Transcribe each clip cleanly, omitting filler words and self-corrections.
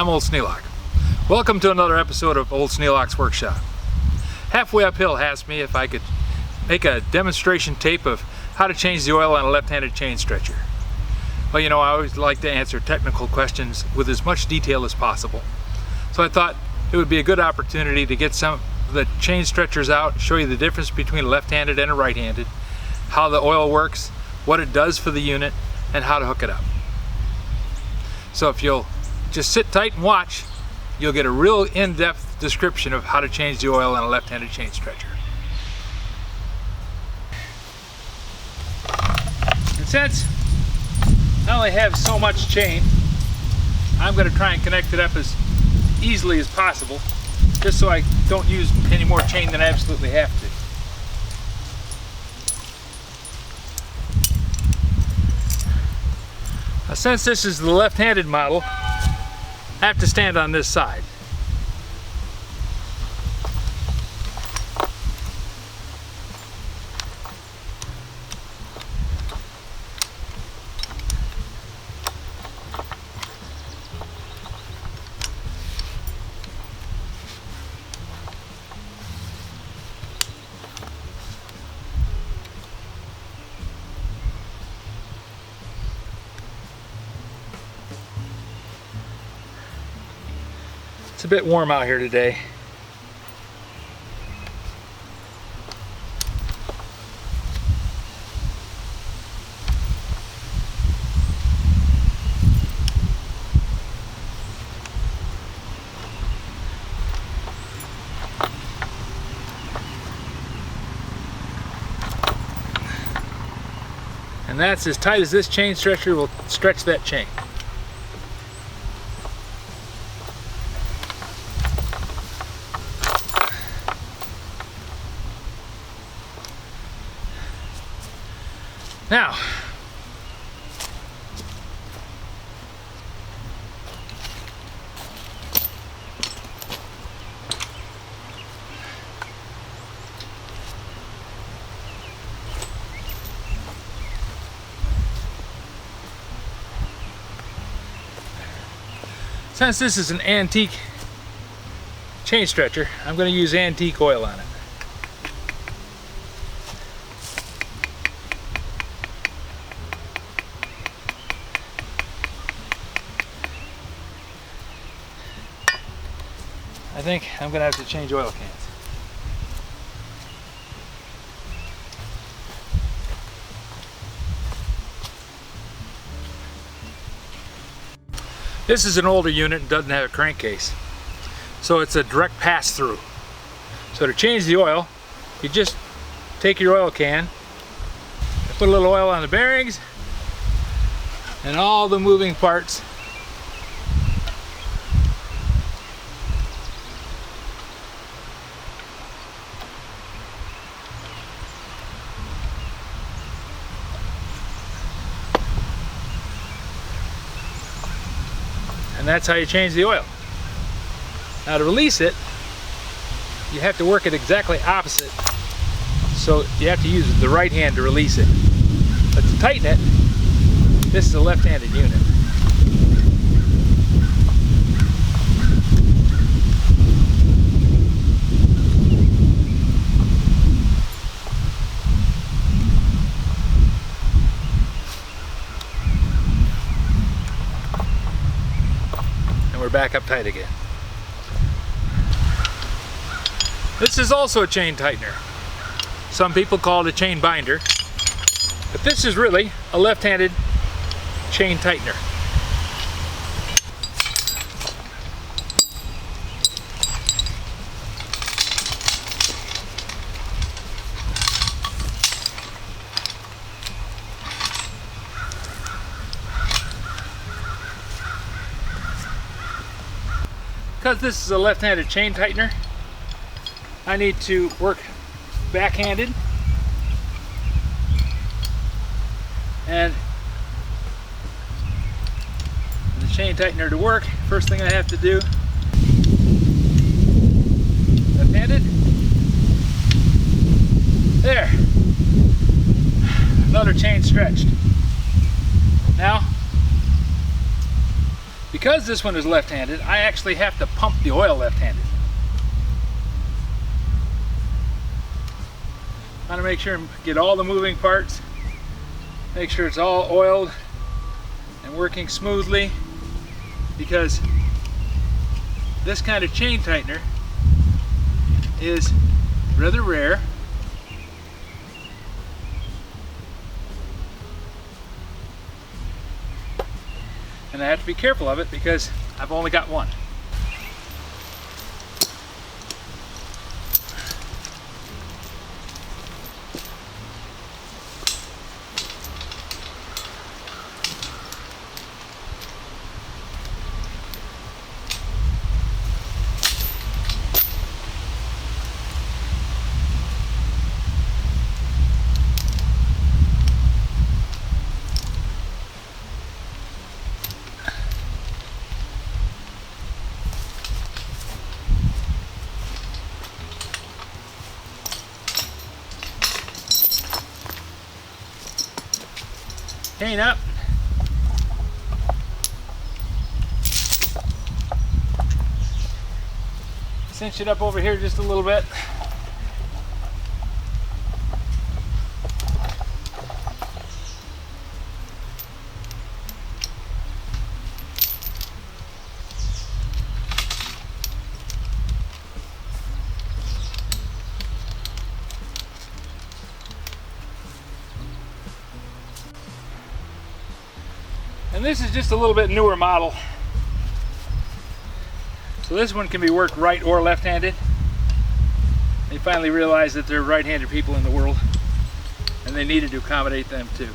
I'm Old Sneelock. Welcome to another episode of Old Sneelock's Workshop. Halfway Uphill asked me if I could make a demonstration tape of how to change the oil on a left-handed chain stretcher. Well, you know, I always like to answer technical questions with as much detail as possible. So I thought it would be a good opportunity to get some of the chain stretchers out, show you the difference between a left-handed and a right-handed, how the oil works, what it does for the unit, and how to hook it up. So if you'll just sit tight and watch, you'll get a real in-depth description of how to change the oil on a left-handed chain stretcher. And since I only have so much chain, I'm going to try and connect it up as easily as possible, just so I don't use any more chain than I absolutely have to. Now, since this is the left-handed model, I have to stand on this side. It's a bit warm out here today. And that's as tight as this chain stretcher will stretch that chain. Now, since this is an antique chain stretcher, I'm going to use antique oil on it. I think I'm going to have to change oil cans. This is an older unit and doesn't have a crankcase, so it's a direct pass-through. So to change the oil, you just take your oil can, put a little oil on the bearings and all the moving parts. And that's how you change the oil. Now to release it, you have to work it exactly opposite. So you have to use the right hand to release it. But to tighten it, this is a left-handed unit. We're back up tight again. This is also a chain tightener. Some people call it a chain binder, but this is really a left-handed chain tightener. Because this is a left-handed chain tightener, I need to work backhanded, and for the chain tightener to work, first thing I have to do, left-handed, there, another chain stretched. Now Because this one is left-handed, I actually have to pump the oil left-handed. I want to make sure and get all the moving parts, make sure it's all oiled and working smoothly, because this kind of chain tightener is rather rare. And I have to be careful of it because I've only got one. Chain up. Cinch it up over here just a little bit. And this is just a little bit newer model. So this one can be worked right or left-handed. They finally realized that there are right-handed people in the world, and they needed to accommodate them too.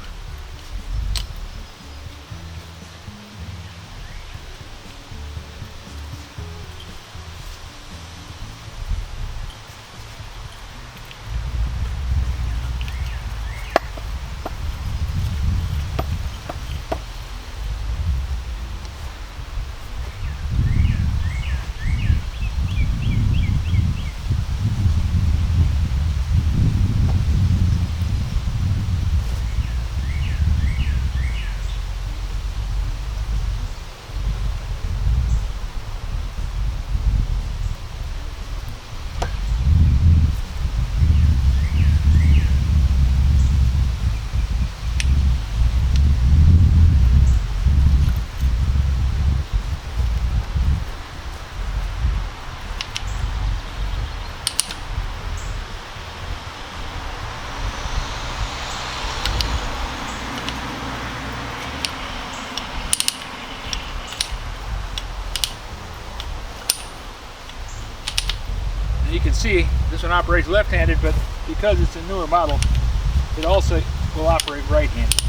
You can see this one operates left-handed, but because it's a newer model, it also will operate right-handed.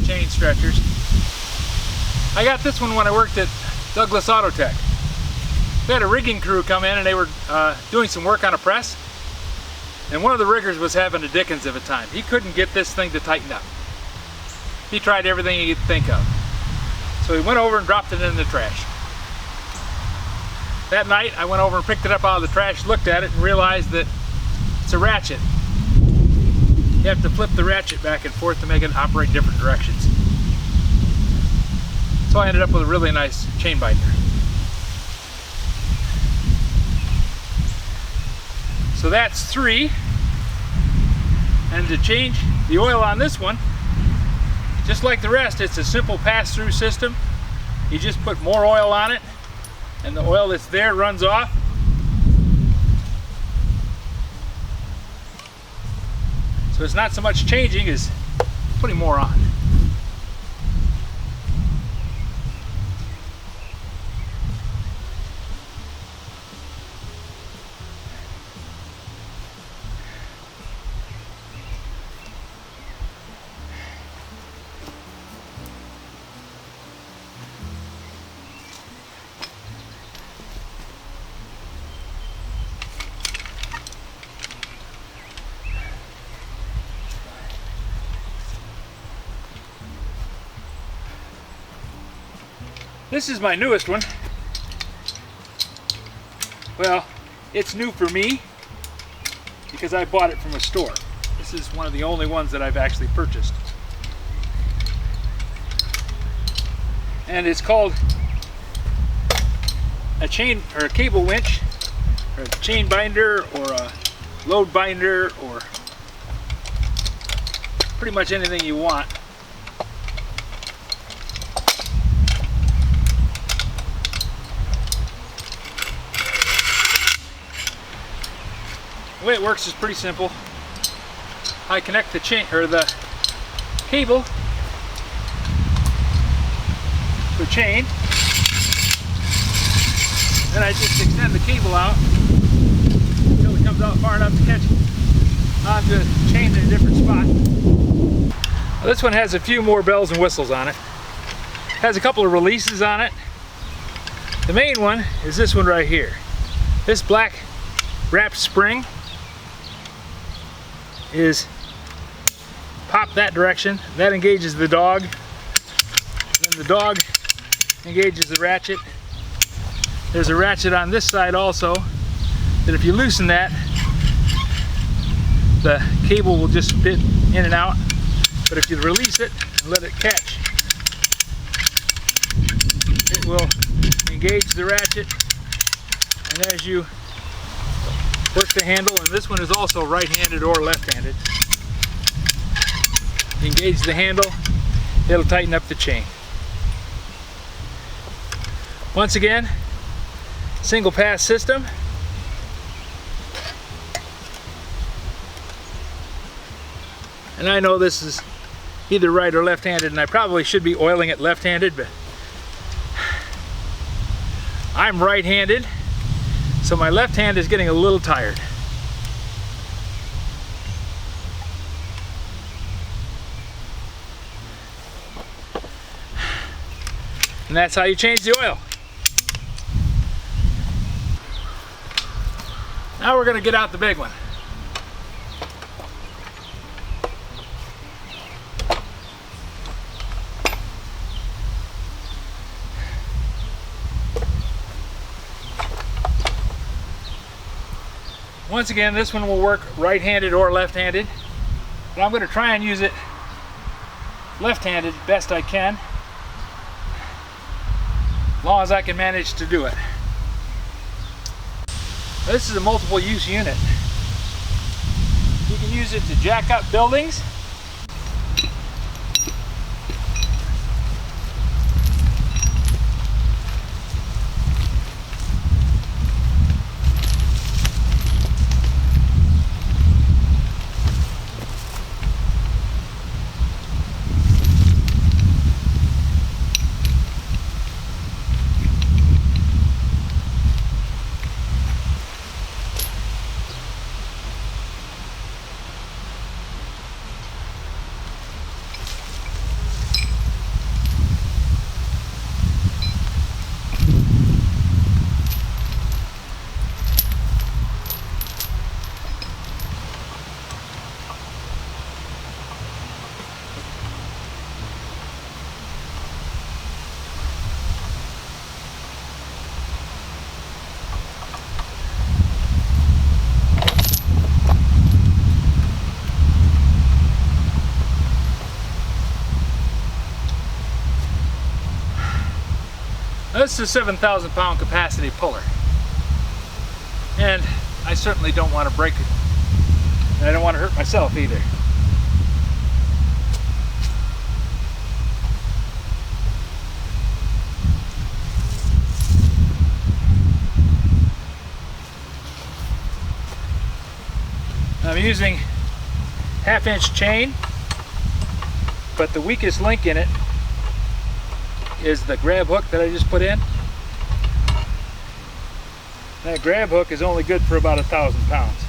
Chain stretchers. I got this one when I worked at Douglas Auto Tech. We had a rigging crew come in and they were doing some work on a press, and one of the riggers was having a dickens of a time. He couldn't get this thing to tighten up. He tried everything he could think of. So he went over and dropped it in the trash. That night I went over and picked it up out of the trash, looked at it, and realized that it's a ratchet. You have to flip the ratchet back and forth to make it operate different directions. So I ended up with a really nice chain binder. So that's 3. And to change the oil on this one, just like the rest, it's a simple pass-through system. You just put more oil on it, and the oil that's there runs off. So it's not so much changing as putting more on. This is my newest one. Well, it's new for me because I bought it from a store. This is one of the only ones that I've actually purchased. And it's called a chain or a cable winch, or a chain binder, or a load binder, or pretty much anything you want. The way it works is pretty simple. I connect the chain or the cable to a chain, then I just extend the cable out until it comes out far enough to catch onto the chain in a different spot. Now, this one has a few more bells and whistles on it. It has a couple of releases on it. The main one is this one right here. This black wrapped spring is pop that direction, that engages the dog, then the dog engages the ratchet. There's a ratchet on this side also that if you loosen that, the cable will just fit in and out, but if you release it and let it catch, it will engage the ratchet, and as you work the handle, and this one is also right-handed or left-handed. Engage the handle, it'll tighten up the chain. Once again, single pass system. And I know this is either right or left-handed, and I probably should be oiling it left-handed, but I'm right-handed. So my left hand is getting a little tired. And that's how you change the oil. Now we're going to get out the big one. Once again, this one will work right-handed or left-handed, but I'm going to try and use it left-handed best I can, as long as I can manage to do it. This is a multiple use unit. You can use it to jack up buildings. This is a 7,000 pound capacity puller, and I certainly don't want to break it, and I don't want to hurt myself either. I'm using 1/2-inch chain, but the weakest link in it is the grab hook that I just put in. That grab hook is only good for about 1,000 pounds.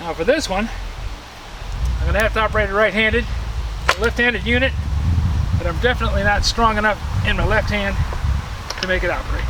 Now for this one, I'm going to have to operate it right-handed. It's a left-handed unit, but I'm definitely not strong enough in my left hand to make it operate.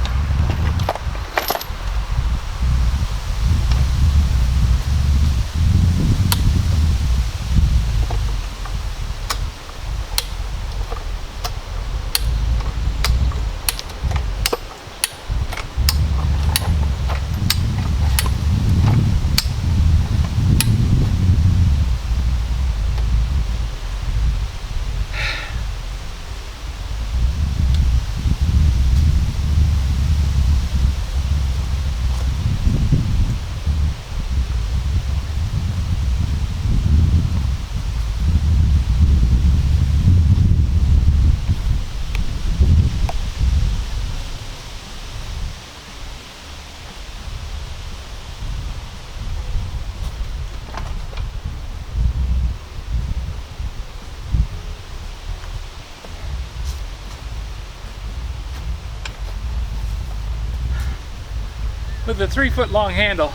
With the 3-foot long handle,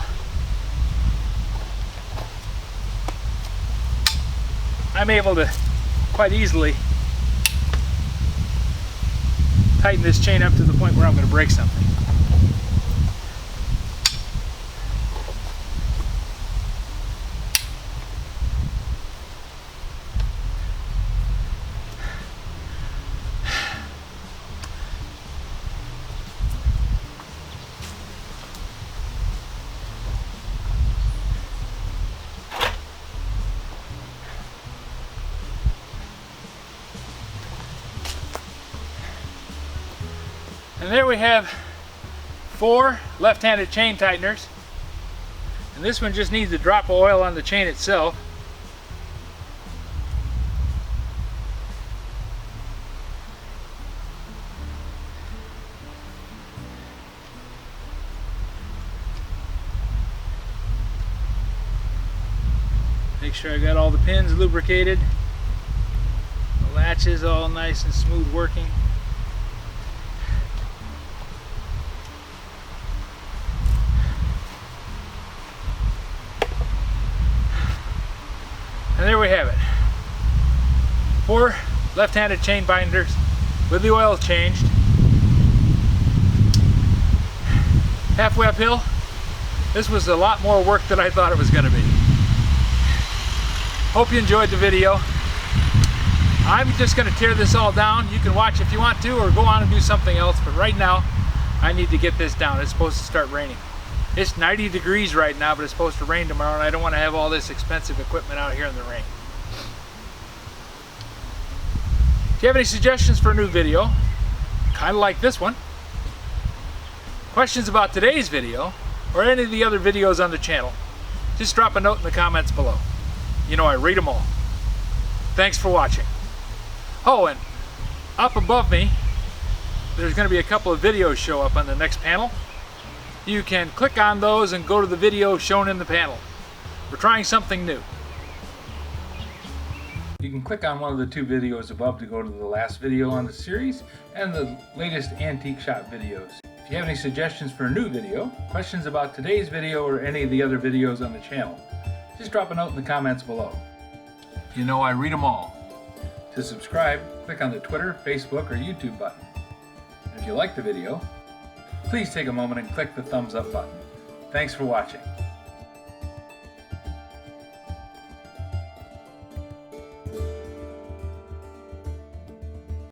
I'm able to quite easily tighten this chain up to the point where I'm going to break something. And there we have 4 left-handed chain tighteners, and this one just needs a drop of oil on the chain itself. Make sure I got all the pins lubricated, the latches all nice and smooth working. And there we have it. 4 left-handed chain binders with the oil changed. Halfway uphill. This was a lot more work than I thought it was going to be. Hope you enjoyed the video. I'm just going to tear this all down. You can watch if you want to, or go on and do something else, but right now I need to get this down. It's supposed to start raining. It's 90 degrees right now, but it's supposed to rain tomorrow, and I don't want to have all this expensive equipment out here in the rain. If you have any suggestions for a new video, kind of like this one, questions about today's video, or any of the other videos on the channel, just drop a note in the comments below. You know I read them all. Thanks for watching. Oh, and up above me, there's going to be a couple of videos show up on the next panel. You can click on those and go to the video shown in the panel. We're trying something new. You can click on one of the 2 videos above to go to the last video on the series and the latest antique shop videos. If you have any suggestions for a new video, questions about today's video or any of the other videos on the channel, just drop a note in the comments below. You know I read them all. To subscribe, click on the Twitter, Facebook, or YouTube button. And if you like the video, please take a moment and click the thumbs up button. Thanks for watching.